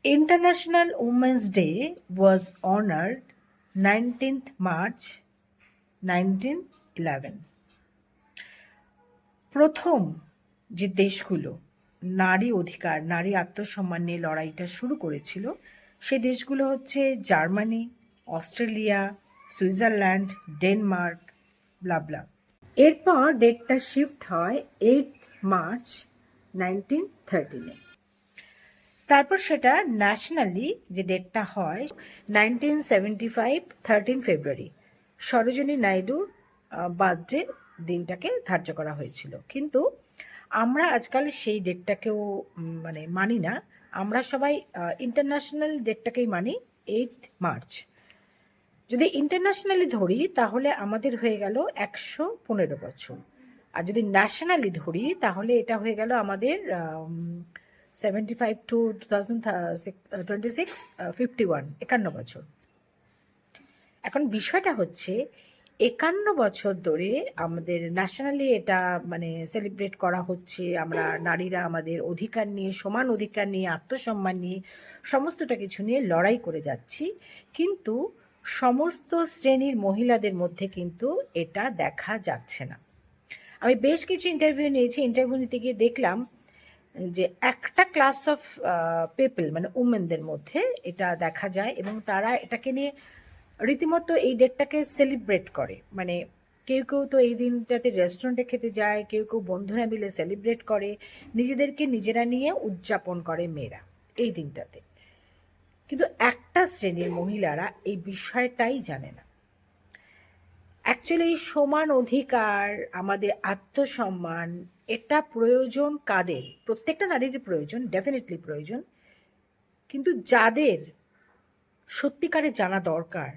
International Women's Day was honored 19th March 1911. প্রথম যে দেশগুলো নারী অধিকার, নারী আত্মসম্মান নিয়ে লড়াইটা শুরু করেছিল সে দেশগুলো হচ্ছে Germany, Australia, Switzerland, Denmark, blah blah. এরপর ডেটটা শিফট হয় 8 মার্চ 1913-এ। তারপর সেটা ন্যাশনালি যে ডেটটা হয় 1975 13 ফেব্রুয়ারি সরোজিনী নাইডুর বার্থডে দিনটাকে ধার্য করা হয়েছিল। কিন্তু আমরা আজকাল সেই ডেটটাকেও মানি না, আমরা সবাই ইন্টারন্যাশনাল ডেটটাকেই মানি 8 মার্চ। যদি ইন্টারন্যাশনালি ধরি তাহলে আমাদের হয়ে গেল 115 বছর, আর যদি ন্যাশনালি ধরি তাহলে এটা হয়ে গেল আমাদের 75 to 2026 51 বছর। এখন বিষয়টা হচ্ছে 51 বছর ধরে আমাদের ন্যাশনালি এটা সেলিব্রেট করা হচ্ছে। আমরা নারীরা আমাদের অধিকার নিয়ে, সমান অধিকার নিয়ে, আত্মসম্মান নিয়ে, সমস্তটা কিছু নিয়ে লড়াই করে যাচ্ছি, কিন্তু সমস্ত শ্রেণীর মহিলাদের মধ্যে কিন্তু এটা দেখা যাচ্ছে না। আমি বেশ কিছু ইন্টারভিউ নিয়েছি, ইন্টারভিউ নিতে গিয়ে দেখলাম যে একটা ক্লাস অফ পিপল উমেনদের মধ্যে এটা দেখা যায়, এবং তারা এটাকে নিয়ে রীতিমতো এই ডেটটাকে সেলিব্রেট করে। কেউ কেউ তো এই দিনটাতে রেস্টুরেন্টে খেতে যায়, কেউ কেউ বন্ধুরা মিলে সেলিব্রেট করে, নিজেদেরকে নিজেরা নিয়ে উদযাপন করে মেয়েরা এই দিনটাতে। কিন্তু একটা শ্রেণীর মহিলারা এই বিষয়টাই জানে না। অ্যাকচুয়ালি সমান অধিকার, আমাদের আত্মসম্মান, এটা প্রয়োজন কাদের? প্রত্যেকটা নারীর প্রয়োজন, ডেফিনেটলি প্রয়োজন, কিন্তু যাদের সত্যিকারে জানা দরকার,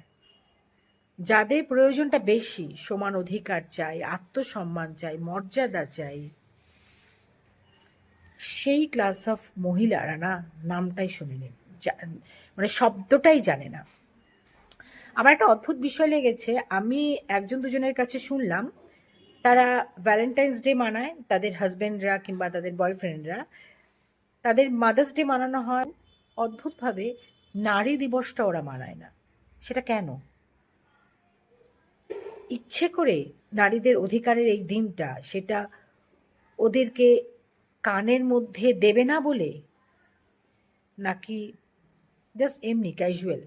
যাদের প্রয়োজনটা বেশি, সমান অধিকার চাই, আত্মসম্মান চাই, মর্যাদা চাই, সেই ক্লাস অফ মহিলারা না নামটাই শুনিনি, শব্দটাই জানে না। আমার একটা অদ্ভুত বিষয় লেগেছে, আমি একজন দুজনের কাছে শুনলাম তারা ভ্যালেন্টাইন্স ডে মানায় তাদের হাজব্যান্ডরা কিংবা তাদের বয়ফ্রেন্ডরা, তাদের মাদার্স ডে মানানো হয়, অদ্ভুতভাবে নারী দিবসটা ওরা মানায় না। সেটা কেন? ইচ্ছে করে নারীদের অধিকারের এই দিনটা সেটা ওদেরকে কানের মধ্যে দেবে না বলে, নাকি জাস্ট এমনি ক্যাজুয়াল?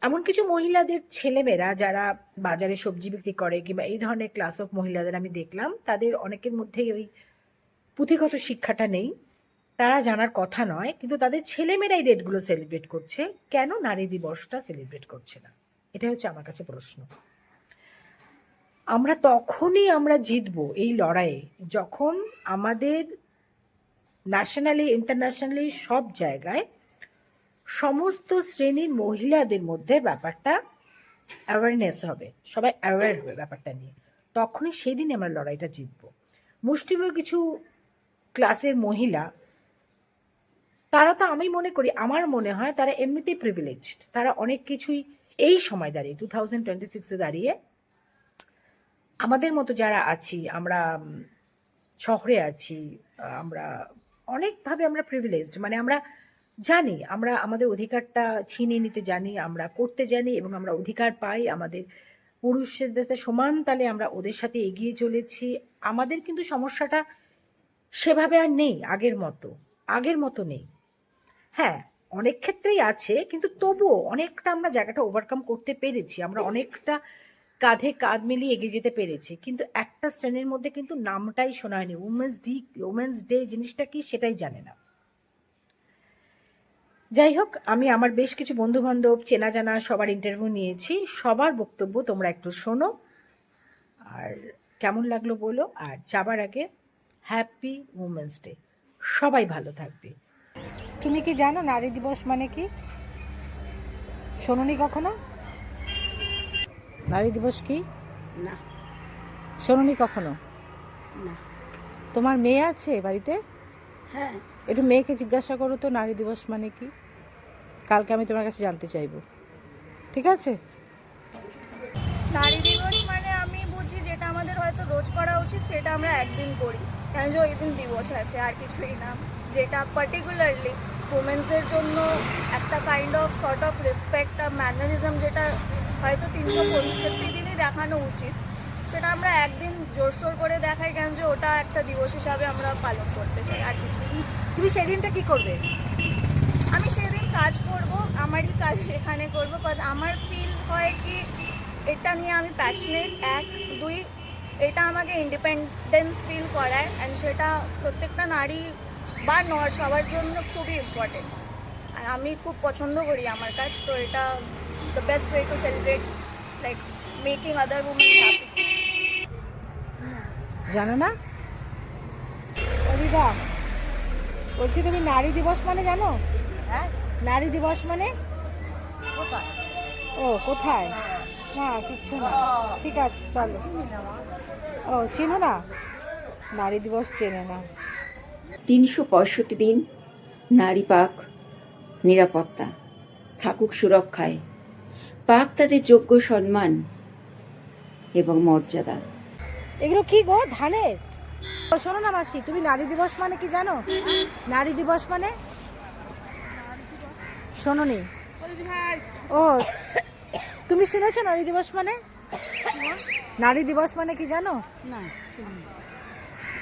এমন কিছু মহিলাদের ছেলেমেয়েরা যারা বাজারে সবজি বিক্রি করে কিংবা এই ধরনের ক্লাস অফ মহিলাদের আমি দেখলাম, তাদের অনেকের মধ্যেই ওই পুঁথিগত শিক্ষাটা নেই, তারা জানার কথা নয়, কিন্তু তাদের ছেলেমেয়েরা এই ডেটগুলো সেলিব্রেট করছে, কেন নারী দিবসটা সেলিব্রেট করছে না? এটা হচ্ছে আমার কাছে প্রশ্ন। আমরা জিতবো এই লড়াইয়ে যখন আমাদের ন্যাশনালি, ইন্টারন্যাশনালি সব জায়গায় সমস্ত শ্রেণীর মহিলাদের মধ্যে ব্যাপারটা অ্যাওয়ারনেস হবে, সবাই অ্যাওয়ার হবে ব্যাপারটা নিয়ে, তখনই সেই দিনে আমরা লড়াইটা জিতবো। মুষ্টিমেয় কিছু ক্লাসের মহিলা, তারা তো, আমি মনে করি, আমার মনে হয় তারা এমনিতেই প্রিভিলেজড, তারা অনেক কিছুই এই সময় দাঁড়িয়ে 2026-এ দাঁড়িয়ে আমাদের মতো যারা আছি, আমরা শহরে আছি, আমরা অনেকভাবে আমরা প্রিভিলেজড, আমরা জানি, আমরা আমাদের অধিকারটা ছিনিয়ে নিতে জানি, আমরা করতে জানি, এবং আমরা অধিকার পাই, আমাদের পুরুষদের সাথে সমান তালে আমরা ওদের সাথে এগিয়ে চলেছি। আমাদের কিন্তু সমস্যাটা সেভাবে আর নেই, আগের মতো নেই। হ্যাঁ, অনেক ক্ষেত্রেই আছে, কিন্তু তবুও অনেকটা আমরা জায়গাটা ওভারকাম করতে পেরেছি, আমরা অনেকটা কাঁধে কাঁধ মিলিয়ে এগিয়ে যেতে পেরেছি, কিন্তু একটা শ্রেণীর মধ্যে কিন্তু নামটাই শোনা হয়নি। উমেন্স ডে জিনিসটা কি সেটাই জানে না। যাই হোক, আমি আমার বেশ কিছু বন্ধু বান্ধব, চেনা জানা সবার ইন্টারভিউ নিয়েছি, সবার বক্তব্য তোমরা একটু শোনো, আর কেমন লাগলো বলো। আর যাবার আগে হ্যাপি উমেন্স ডে, সবাই ভালো থাকবে। তুমি কি জানো নারী দিবস মানে কি? শোনোনি কখনো? নারী দিবস কি? না। শোনোনি কখনো? না। তোমার মেয়ে আছে বাড়িতে? হ্যাঁ। একটু মেয়েকে জিজ্ঞাসা করো তো নারী দিবস মানে কি, কালকে আমি তোমার কাছে জানতে চাইবো, ঠিক আছে? নারী দিবস মানে আমি বুঝি যেটা আমাদের হয়তো রোজ করা উচিত সেটা আমরা একদিন করি, কেন যে ওই দিন দিবস আছে, আর কিছুই না। যেটা পার্টিকুলারলি উমেন্সদের জন্য একটা kind of sort of respect আর ম্যানারিজম, যেটা হয়তো 365 দিনই দেখানো উচিত, সেটা আমরা একদিন জোরসোর করে দেখাই কেন যে ওটা একটা দিবস হিসাবে আমরা পালন করতে চাই, আর কিছু না। তুমি সেদিনটা কি করবে? আমি সেদিন কাজ করব, আমারই কাজ সেখানে করব, কাজ আমার ফিল হয় কি এটা নিয়ে আমি প্যাশনেট, 1 2 এটা আমাকে ইন্ডিপেন্ডেন্স ফিল করায়, অ্যান্ড সেটা প্রত্যেকটা নারী বা সবার জন্য খুবই ইম্পর্টেন্ট। আর আমি খুব পছন্দ করি আমার কাজ, তো এটা the best way to celebrate, like making other women happy. জানো না অভিদা, বলছি তুমি নারী দিবস মানে জানো? হ্যাঁ, নারী দিবস মানে কোথায়? ও কোথায়? না কিচ্ছু না, ঠিক আছে চলো। ও চেনো না, নারী দিবস চেনে না। 365 দিন নারী পাক নিরাপত্তা, থাকুক সুরক্ষায়, পাক তাদের যোগ্য সম্মান এবং মর্যাদা। এগুলো কি গো, ধানের? ও শোনো না মাসি, তুমি নারী দিবস মানে কি জানো? নারী দিবস মানে শোনোনি? ও তুমি শুনেছো নারী দিবস মানে? নারী দিবস মানে কি জানো? না,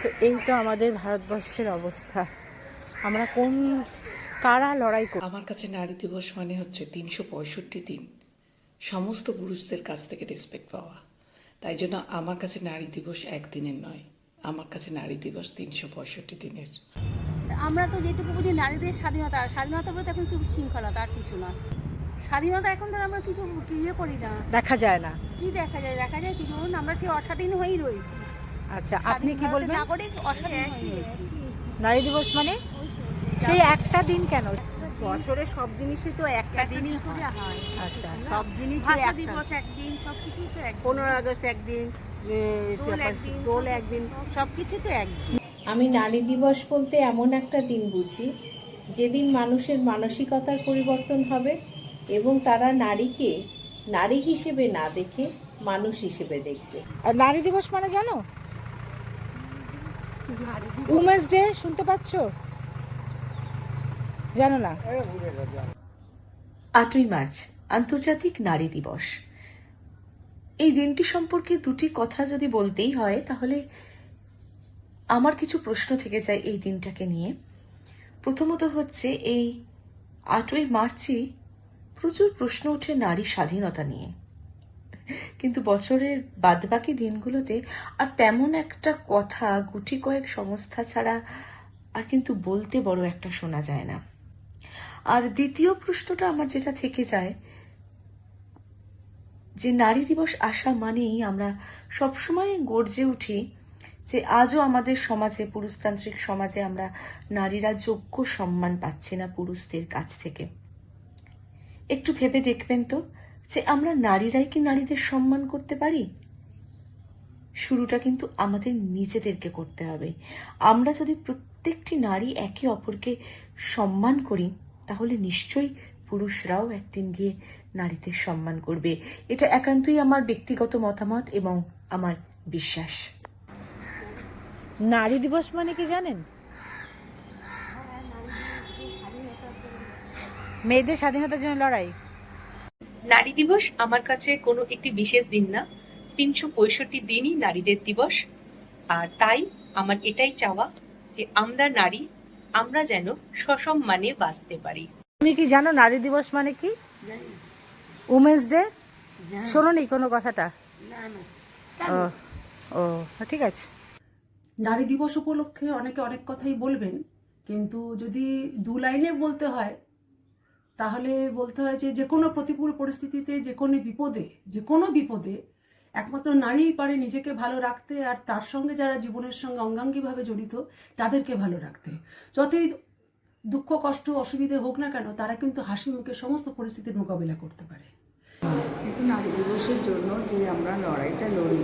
তো এই তো আমাদের ভারতবর্ষের অবস্থা, আমরা কোন কারা লড়াই করি। আমার কাছে নারী দিবস মানে হচ্ছে 365 দিন সমস্ত পুরুষদের কাছ থেকে রেসপেক্ট পাওয়া। তাই জন্য আমার কাছে নারী দিবস একদিনের নয়, আমার কাছে নারী দিবস 365 দিনের। আমরা তো যেটুকু বুঝি নারীদের স্বাধীনতা, স্বাধীনতা বলতে এখন কি শৃঙ্খলতা, আর কিছু না। স্বাধীনতা এখন ধর আমরা কিছু ইয়ে করি না, দেখা যায় না। কি দেখা যায়? দেখা যায় কিছু আমরা সেই অস্বাধীন হয়েই রয়েছি। আচ্ছা আপনি কি বলবেন? নাগরিক অস্বাধীন হয়েই রয়েছি। নারী দিবস মানে সেই একটা দিন কেন? বছরে সব জিনিসই তো একটা দিনই হয়। আচ্ছা সব জিনিসই ভাষা একটা। দিবস একদিন, সব কিছুই তো একদিন। 15 আগস্ট একদিন, দোল একদিন, সব কিছু তো একদিন। আমি নারী দিবস বলতে এমন একটা দিন বুঝি যেদিন মানুষের মানসিকতার পরিবর্তন হবে এবং তারা নারীকে নারী হিসেবে না দেখে মানুষ হিসেবে দেখবে। আর নারী দিবস মানে জানো? উমেন্স ডে শুনতে পাচ্ছ? জানো না? 8ই মার্চ আন্তর্জাতিক নারী দিবস। এই দিনটি সম্পর্কে দুটি কথা যদি বলতেই হয় তাহলে আমার কিছু প্রশ্ন থেকে যায় এই দিনটাকে নিয়ে। প্রথমত হচ্ছে এই 8ই মার্চে প্রচুর প্রশ্ন ওঠে নারী স্বাধীনতা নিয়ে, কিন্তু বছরের বাদবাকি দিনগুলোতে আর তেমন একটা কথা গুটি কয়েক সংস্থা ছাড়া আর কিন্তু বলতে বড় একটা শোনা যায় না। আর দ্বিতীয় প্রশ্নটা আমার যেটা থেকে যায় যে নারী দিবস আসা মানেই আমরা সবসময় গর্জে উঠি যে আজও আমাদের সমাজে, পুরুষতান্ত্রিক সমাজে, আমরা নারীরা যোগ্য সম্মান পাচ্ছি না পুরুষদের কাছ থেকে। একটু ভেবে দেখবেন তো যে আমরা নারীরাই কি নারীদের সম্মান করতে পারি? শুরুটা কিন্তু আমাদের নিজেদেরকে করতে হবে। আমরা যদি প্রত্যেকটি নারী একে অপরকে সম্মান করি তাহলে নিশ্চয়ই পুরুষরাও একদিন গিয়ে নারীদের সম্মান করবে। এটা একান্তই আমার ব্যক্তিগত মতামত এবং আমার বিশ্বাস। নারী দিবস মানে কি জানেন? মেয়েদের স্বাধীনতার জন্য লড়াই। নারী দিবস আমার কাছে কোনো একটি বিশেষ দিন না, 365 দিনই নারীদের দিবস। আর তাই আমার এটাই চাওয়া যে আমরা নারী, আমরা যেন সসম্মানে বাঁচতে পারি। তুমি কি জানো নারী দিবস মানে কি? উমেন্স ডে শোনোনি কোনো কথাটা? না না, ও ও ঠিক আছে। নারী দিবস উপলক্ষে অনেকে অনেক কথাই বলবেন, কিন্তু যদি 2 লাইনে বলতে হয় তাহলে বলতে হয় যে কোনো প্রতিকূল পরিস্থিতিতে, যে কোনো বিপদে একমাত্র নারীই পারে নিজেকে ভালো রাখতে, আর তার সঙ্গে যারা জীবনের সঙ্গে অঙ্গাঙ্গিভাবে জড়িত তাদেরকে ভালো রাখতে। যতই দুঃখ, কষ্ট, অসুবিধে হোক না কেন, তারা কিন্তু হাসি মুখে সমস্ত পরিস্থিতির মোকাবিলা করতে পারে। কিন্তু নারী দিবসের জন্য যে আমরা লড়াইটা লড়ি,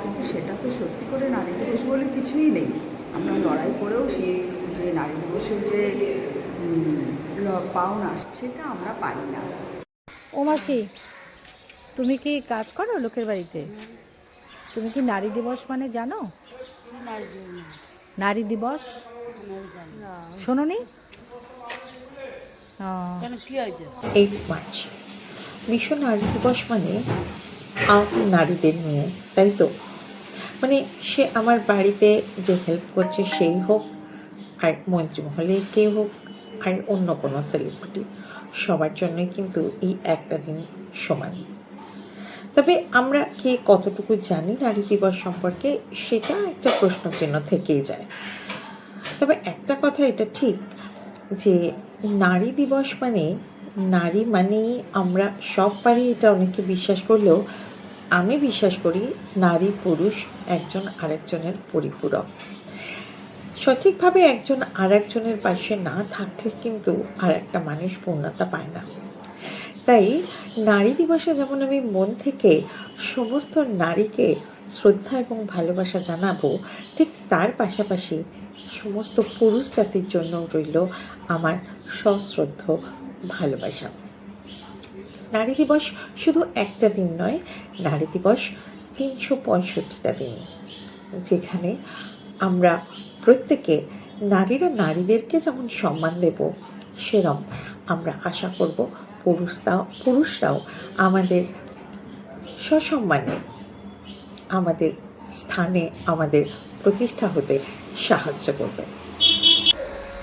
কিন্তু সেটা তো সত্যি করে নারী দিবস বলে কিছুই নেই। আমরা লড়াই করেও সেই যে নারী দিবসের যে পাওনা সেটা আমরা পাই না। ও মাসি, তুমি কি কাজ করো লোকের বাড়িতে? তুমি কি নারী দিবস মানে জানো? নারী দিবস শোনোনি? কেন কি হয়েছে? 8 মার্চ বিশ্ব নারী দিবস মানে নারীদের নিয়ে, তাই তো? মানে সে আমার বাড়িতে যে হেল্প করছে সেই হোক, আর মন্ত্রীমহলে কেউ হোক, আর অন্য কোনো সেলিব্রিটি, সবার জন্যই কিন্তু এই একটা দিন সমান। তবে আমরা কে কতটুকু জানি নারী দিবস সম্পর্কে সেটা একটা প্রশ্নচিহ্ন থেকেই যায়। তবে একটা কথা এটা ঠিক যে নারী দিবস মানে নারী মানেই আমরা সব পারি, এটা অনেকে বিশ্বাস করলেও আমি বিশ্বাস করি নারী পুরুষ একজন আরেকজনের পরিপূরক। সঠিকভাবে একজন আরেকজনের পাশে না থাকলে কিন্তু আর একটা মানুষ পূর্ণতা পায় না। তাই নারী দিবসে যেমন আমি মন থেকে সমস্ত নারীকে শ্রদ্ধা এবং ভালোবাসা জানাবো, ঠিক তার পাশাপাশি সমস্ত পুরুষ জাতির জন্য রইল আমার সশ্রদ্ধ ভালোবাসা। নারী দিবস শুধু একটা দিন নয়, নারী দিবস 365টা দিন, যেখানে আমরা প্রত্যেকে নারীরা নারীদেরকে যেমন সম্মান দেব, সেরকম আমরা আশা করব পুরুষরাও আমাদের সসম্মানে আমাদের স্থানে আমাদের প্রতিষ্ঠা হতে সাহায্য করবে।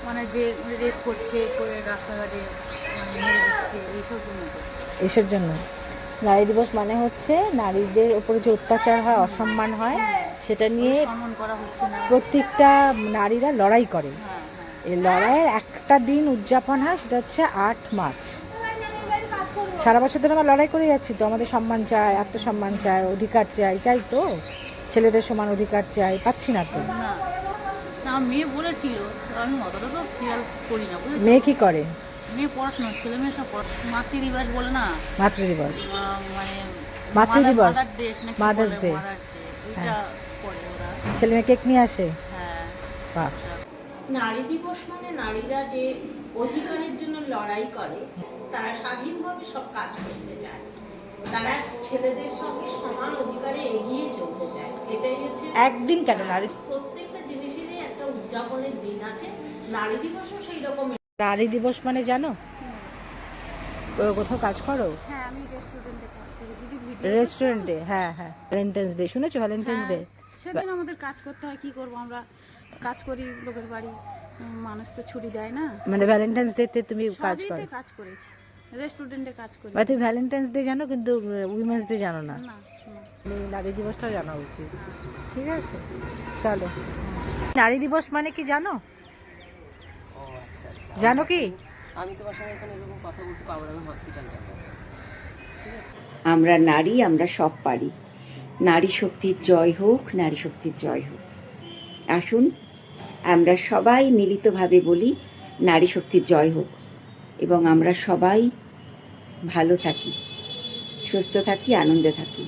মানে যে রেপ করছে, করে রাস্তাঘাটে মেরে দিচ্ছে, এইসব জন্য। এসব জন্য নারী দিবস মানে হচ্ছে নারীদের ওপরে যে অত্যাচার হয়, অসম্মান হয়, সেটা নিয়ে সম্মান করা হচ্ছে না। প্রত্যেকটা নারীরা লড়াই করে। এই লড়াইয়ের একটা দিন উদযাপন হয়, সেটা হচ্ছে 8 মার্চ। সারা বছর ধরে আমরা লড়াই করে যাচ্ছি তো, আমাদের সম্মান চাই, আত্মসম্মান চাই, অধিকার চাই তো, ছেলেদের সমান অধিকার চাই, পাচ্ছি না তো। না, মেয়ে বলেছিল, আমি অতটা তো খেয়াল করি না। মেয়ে কি করে? মেয়ে পড়াশোনা, ছেলে মেয়ে সব মাতৃদিবস বলে না, মাতৃদিবস, মানে মাতৃদিবস, মাদার্স ডে, হ্যাঁ। করে ওরা। ছেলে মেয়ে কেক নিয়ে আসে। হ্যাঁ। বাহ। নারী দিবস মানে নারীরা যে অধিকারের জন্য লড়াই করে, তারা স্বাধীনভাবে সব কাজ করতে চায়, তারা ছেলেদের সঙ্গে সমান অধিকারে এগিয়ে চলতে চায়। এটাই হচ্ছে একদিন কেন নারী প্রত্যেকটা জিনিসেরই একটা উদযাপনের দিন আছে, নারী দিবসও সেই রকম। নারী দিবস মানে জানো? কোথাও কাজ করো? হ্যাঁ, আমি রেস্টুরেন্টে কাজ করি দিদি। রেস্টুরেন্টে? হ্যাঁ হ্যাঁ, ভ্যালেন্টাইন্স ডে শুনেছো? ভ্যালেন্টাইন্স ডে সেদিন আমাদের কাজ করতে হয়, কি করব, আমরা কাজ করি লোকের বাড়ি, মানুষ তো ছুটি দেয় না। মানে ভ্যালেন্টাইন্স ডে তে তুমি কাজ করো? সবইতে কাজ করেছি, রেস্টুরেন্টে কাজ করি। বা তুমি ভ্যালেন্টাইন্স ডে জানো কিন্তু উইমেন্স ডে জানো না? না, নারী দিবসটাও জানা উচিত। ঠিক আছে, চলো। নারী দিবস মানে কি জানো? জানো কি? আমি তোমার সঙ্গে এখানে এরকম কথা বলতে পারবো না, আমি হসপিটাল যাব। আমরা নারী, আমরা সব পারি। নারী শক্তির জয় হোক, নারী শক্তির জয় হোক। আসুন আমরা সবাই মিলিতভাবে বলি নারী শক্তির জয় হোক, এবং আমরা সবাই ভালো থাকি, সুস্থ থাকি, আনন্দে থাকি।